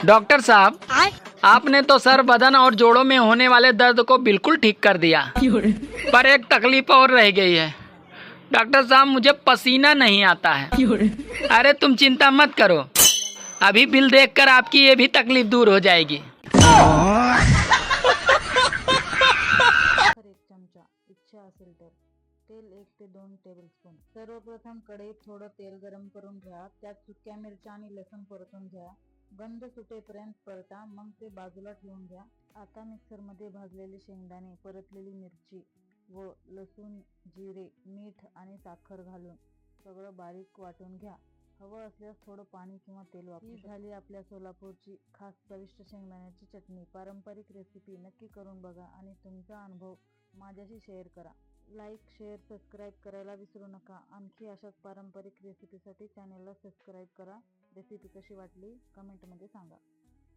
Doctor साहब, आपने तो sir, बदन और जोड़ों में होने वाले दर्द को बिल्कुल ठीक कर दिया, पर एक तकलीफ और रह गई है। डॉक्टर साहब, मुझे पसीना नहीं आता है। अरे तुम चिंता मत करो, अभी बिल देखकर आपकी ये भी तकलीफ दूर हो जाएगी। साखर 1 चमचा, इच्छा असेल तर तेल 1 ते 2 टेबलस्पून। सर्वप्रथम कढईत थोडं तेल गरम करून घ्या, त्यात सुक्या मिरच्या आणि लसूण परतून घ्या, गंध सुटेपर्यंत परता, मग ते बाजूला ठेवून घ्या। आता मिक्सरमध्ये भाजलेले शेंगदाणे, परतलेली मिरची व लसूण, जिरे, मीठ आणि साखर घालून सगळं बारीक वाटून घ्या। हवं असल्यास थोडं पाणी किंवा तेल वापरू शकता। ही झाली आपल्या सोलापूरची खास चविष्ट शेंगदाण्याची चटणी। पारंपरिक रेसिपी नक्की करून बघा आणि तुमचा अनुभव माझ्याशी शेअर करा। लाईक, शेअर, सबस्क्राईब करायला विसरू नका। आणखी अशाच पारंपरिक रेसिपीसाठी चॅनेलला सबस्क्राईब करा। रेसिपी कशी वाटली कमेंटमध्ये सांगा।